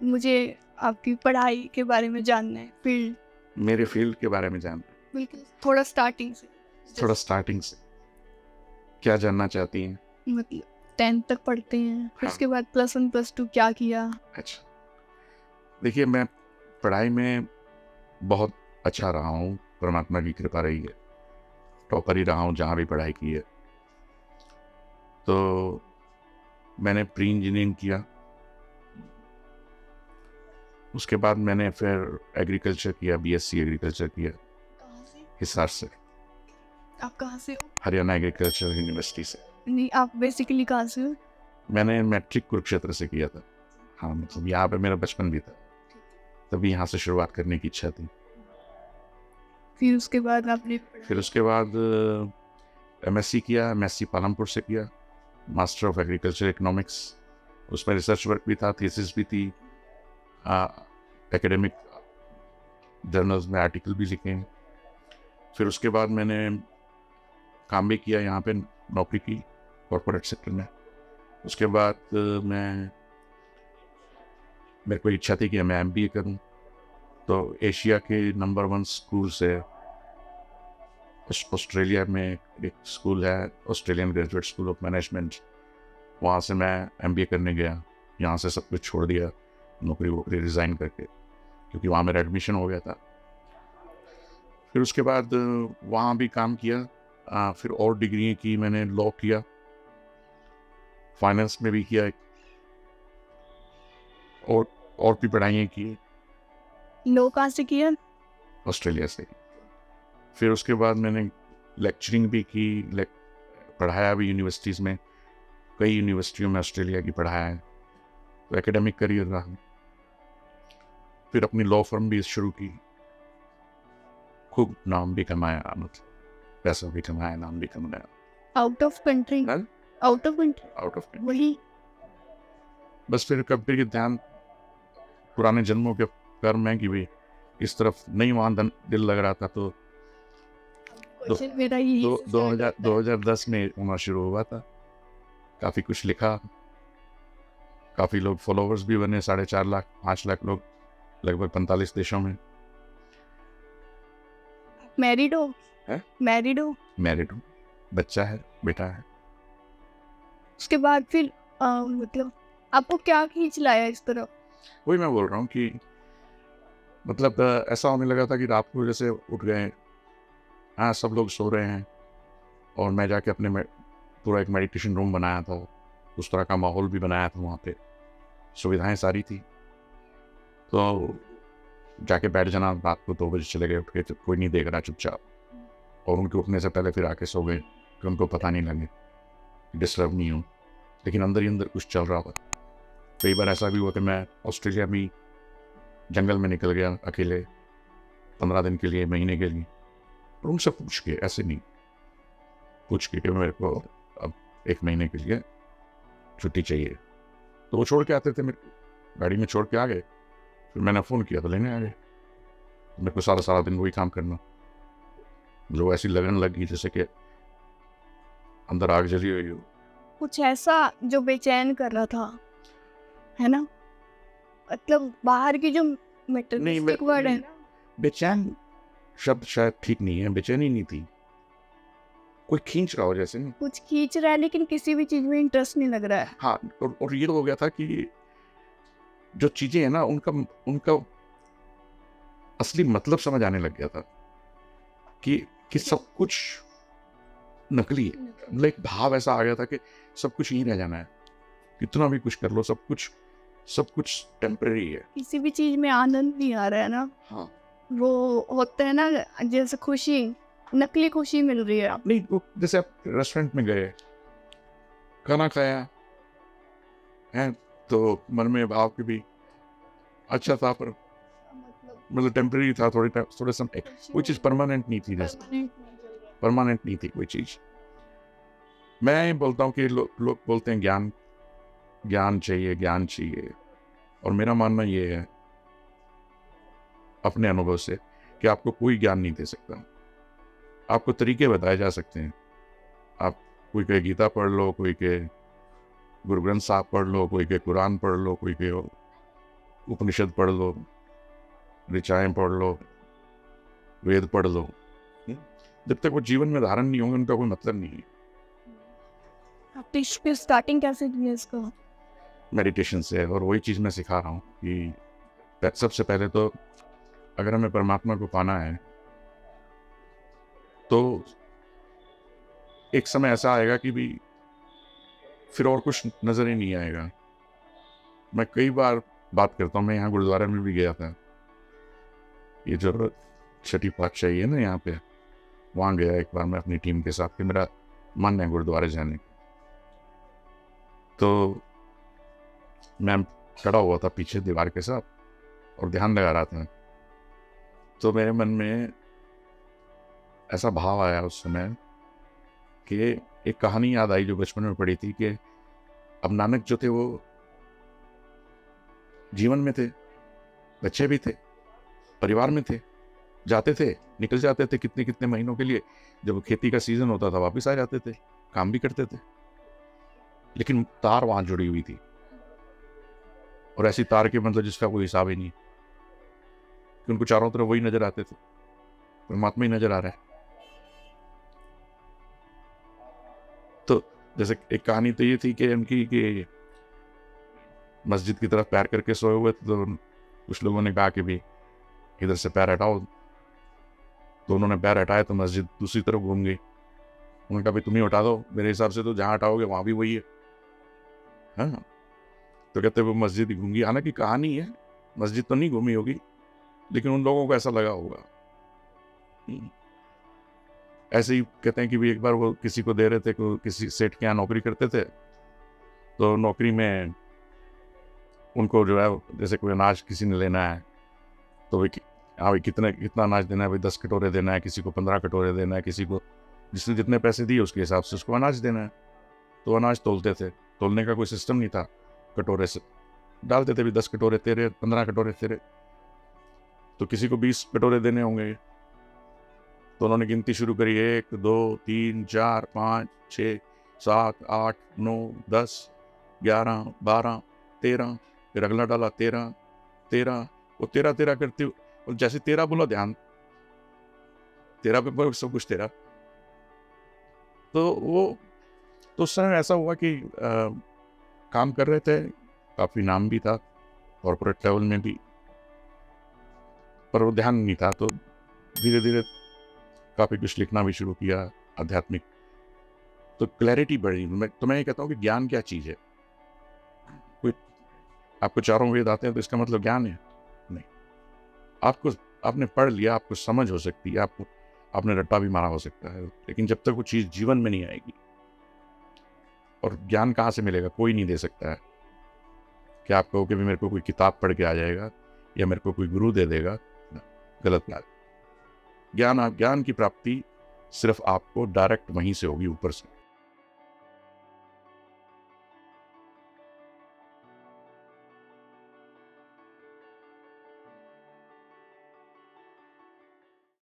मुझे आपकी पढ़ाई के बारे में जानना है, फील्ड। मेरे फील्ड के बारे में जानना है। बिल्कुल, थोड़ा स्टार्टिंग से। थोड़ा स्टार्टिंग से क्या जानना चाहती हैं? मतलब 10th तक पढ़ते हैं, फिर हाँ। उसके बाद +1 +2 क्या किया? अच्छा, देखिए मैं पढ़ाई में बहुत अच्छा रहा हूँ, परमात्मा की कृपा रही है, टॉपर ही रहा हूँ जहाँ भी पढ़ाई की है। तो मैंने प्री इंजीनियरिंग किया, उसके बाद मैंने फिर एग्रीकल्चर किया, बीएससी एग्रीकल्चर किया कहाँ से? हिसार से, आप कहाँ से हो? हरियाणा एग्रीकल्चर यूनिवर्सिटी से। नहीं, आप बेसिकली कहाँ से हो? मैंने मैट्रिक कुरुक्षेत्र से किया था। हाँ, मतलब यहाँ पे मेरा बचपन भी था, तभी यहाँ से शुरुआत करने की इच्छा थी। फिर उसके बाद आपने फिर उसके बाद एमएससी किया, एमएससी पालमपुर से किया, मास्टर ऑफ एग्रीकल्चर इकोनॉमिक्स, उसमें रिसर्च वर्क भी था, थीसिस भी थी, एकेडमिक जर्नल्स में आर्टिकल भी लिखे हैं। फिर उसके बाद मैंने काम भी किया, यहाँ पे नौकरी की कॉर्पोरेट सेक्टर में। उसके बाद मेरे को इच्छा थी कि मैं एमबीए करूं, तो एशिया के नंबर 1 स्कूल से ऑस्ट्रेलिया में एक स्कूल है, Australian graduate school of management, वहाँ से मैं एमबीए करने गया। यहाँ से सब कुछ छोड़ दिया, नौकरी वोकरी रिज़ाइन करके, क्योंकि वहाँ मेरा एडमिशन हो गया था। फिर उसके बाद वहाँ भी काम किया, फिर और डिग्री की मैंने, लॉ किया, फाइनेंस में भी किया, और भी पढ़ाइयाँ की। लो कहाँ से किया? ऑस्ट्रेलिया से। फिर उसके बाद मैंने लेक्चरिंग भी की, पढ़ाया भी यूनिवर्सिटीज़ में, कई यूनिवर्सिटियों में ऑस्ट्रेलिया की पढ़ाया है, तो एकेडमिक करियर रहा। फिर अपनी लॉ फर्म भी शुरू की, खूब नाम भी कमाया, मतलब पैसा भी कमाया, नाम भी कमाया। Out of country? Out of country? Out of. वही बस फिर कभी ध्यान पुराने जन्मों के कर्म है कि भाई इस तरफ नहीं, वहाँ दिल लग रहा था, तो क्वेश्चन मेरा यही दो, से दो start हजार होता है। 2010 में होना शुरू हुआ था। काफ़ी कुछ लिखा, काफ़ी लोग फॉलोवर्स भी बने, 4.5 लाख 5 लाख लोग, लगभग 45 देशों में। मैरिड हो? हैं? मैरिड हो? मैरिड हूँ, बच्चा है, बेटा है। उसके बाद फिर मतलब आपको क्या खींच लाया इस तरफ? वही मैं बोल रहा हूँ कि मतलब ऐसा होने लगा था कि रात को जैसे उठ गए, हाँ सब लोग सो रहे हैं, और मैं जाके अपने पूरा एक मेडिटेशन रूम बनाया था, उस तरह का माहौल भी बनाया था, वहाँ पे सुविधाएं सारी थी, तो जाके बैठ जाना, रात को 2 बजे चले गए, उठ के कोई नहीं देख रहा, चुपचाप, और उनके उठने से पहले फिर आके सो गए कि उनको पता नहीं लगे, डिस्टर्ब नहीं हो, लेकिन अंदर ही अंदर कुछ चल रहा था। कई बार ऐसा भी हुआ कि मैं ऑस्ट्रेलिया में जंगल में निकल गया अकेले 15 दिन के लिए, महीने के लिए, और उनसे पूछ के, ऐसे नहीं, पूछ के कि मेरे को अब 1 महीने के लिए छुट्टी चाहिए, तो वो छोड़ के आते थे, मेरे को गाड़ी में छोड़ के आ गए। फिर मैंने फ़ोन किया तो लेने आ गए। मेरे को सारा दिन वही काम करना, जो ऐसी लगन लगी जैसे कि अंदर आग जली हुई हो। कुछ ऐसा जो बेचैन कर रहा था, है ना? मतलब बाहर की जो मटेरियलिस्टिक वर्ड है ना, बेचैन शब्द शायद ठीक नहीं है, बेचैनी नहीं थी, कोई खींच रहा हो जैसे ना। कुछ खींच रहा है लेकिन किसी भी चीज में इंटरेस्ट नहीं लग रहा है। हाँ, और ये हो गया था कि जो चीजें हैं ना, उनका असली मतलब समझ आने लग गया था कि सब कुछ नकली है। मतलब एक भाव ऐसा आ गया था कि सब कुछ यहीं रह जाना है, कितना भी कुछ कर लो, सब कुछ टेम्परेरी है। किसी भी चीज में आनंद नहीं आ रहा है ना। हाँ, वो होता है ना, जैसे खुशी, नकली खुशी मिल रही है। नहीं, वो जैसे आप रेस्टोरेंट में गए, खाना खाया है, तो मन में भाव की भी अच्छा था, पर मतलब टेम्परेरी था, थोड़े समय, कोई चीज़ परमानेंट नहीं थी, जैसे परमानेंट नहीं थी कोई चीज़। मैं बोलता हूँ कि लोग बोलते हैं ज्ञान चाहिए, और मेरा मानना ये है अपने अनुभव से कि आपको कोई ज्ञान नहीं दे सकता। आपको तरीके बताए जा सकते हैं, आप कोई के गीता पढ़ लो, कोई के गुरु ग्रंथ साहब पढ़ लो, कोई के कुरान पढ़ लो, कोई के उपनिषद पढ़ लो, ऋचाएं पढ़ लो, वेद पढ़ लो, जब तक वो जीवन में धारण नहीं होंगे उनका कोई मतलब नहीं है। आपने स्टार्टिंग कैसे की है इसको? मेडिटेशन से। और वही चीज़ मैं सिखा रहा हूँ कि सबसे पहले तो अगर हमें परमात्मा को पाना है तो एक समय ऐसा आएगा कि भी फिर और कुछ नज़र ही नहीं आएगा। मैं कई बार बात करता हूँ, मैं यहाँ गुरुद्वारा में भी गया था, ये जो छठी पातशाही है ना यहाँ पे, वहाँ गया एक बार मैं अपनी टीम के साथ कि मेरा मन है गुरुद्वारे जाने। तो मैं खड़ा हुआ था पीछे दीवार के साथ और ध्यान लगा रहा था, तो मेरे मन में ऐसा भाव आया उस समय कि एक कहानी याद आई जो बचपन में पढ़ी थी कि अब नानक जो थे वो जीवन में थे, बच्चे भी थे, परिवार में थे, जाते थे, निकल जाते थे कितने कितने महीनों के लिए, जब खेती का सीजन होता था वापस आ जाते थे, काम भी करते थे, लेकिन तार वहां जुड़ी हुई थी। और ऐसी तार के मतलब जिसका कोई हिसाब ही नहीं, कि उनको चारों तरफ वही नजर आते थे, परमात्मा ही नजर आ रहा है। तो जैसे एक कहानी तो ये थी कि उनकी कि मस्जिद की तरफ पैर करके सोए हुए थे, तो कुछ लोगों ने कहा कि भी इधर से पैर हटाओ, तो उन्होंने पैर हटाए तो मस्जिद दूसरी तरफ घूम गई। उन्होंने कहा भाई तुम ही हटा दो, मेरे हिसाब से तो जहाँ हटाओगे वहां भी वही है। हाँ, तो कहते वो मस्जिद ही घूम गई। हालांकि कहानी है, मस्जिद तो नहीं घूमी होगी, लेकिन उन लोगों को ऐसा लगा होगा। ऐसे ही कहते हैं कि भी एक बार वो किसी को दे रहे थे, किसी सेठ के यहाँ नौकरी करते थे, तो नौकरी में उनको जो है जैसे कोई अनाज किसी ने लेना है तो भाई हाँ भाई कितना अनाज देना है, भाई 10 कटोरे देना है, किसी को 15 कटोरे देना है, किसी को जिसने जितने पैसे दिए उसके हिसाब से उसको अनाज देना है। तो अनाज तोलते थे, तोलने का कोई सिस्टम नहीं था, कटोरे से डालते थे भी 10 कटोरे तेरे, 15 कटोरे तेरे, तो किसी को 20 कटोरे देने होंगे। तो उन्होंने गिनती शुरू करी, 1 2 3 4 5 6 7 8 9 10 11 12 13, फिर अगला डाला 13 13, वो 13 13 करते, और जैसे 13 बोला ध्यान 13 पे सब कुछ 13। तो वो तो उस समय ऐसा हुआ कि काम कर रहे थे, काफी नाम भी था कॉर्पोरेट लेवल में भी, पर वो ध्यान नहीं था। तो धीरे धीरे काफी कुछ लिखना भी शुरू किया आध्यात्मिक, तो क्लैरिटी बढ़ी। मैं ये कहता हूँ कि ज्ञान क्या चीज है। कोई आपको चारों वेद आते हैं तो इसका मतलब ज्ञान है नहीं। आपने पढ़ लिया, आपको समझ हो सकती है, आपने रट्टा भी मारा हो सकता है, लेकिन जब तक वो चीज जीवन में नहीं आएगी, और ज्ञान कहाँ से मिलेगा, कोई नहीं दे सकता है। कि आप कहो कि मेरे को कोई किताब पढ़ के आ जाएगा या मेरे को कोई गुरु दे देगा, गलत बात। ज्ञान की प्राप्ति सिर्फ आपको डायरेक्ट वहीं से होगी, ऊपर से।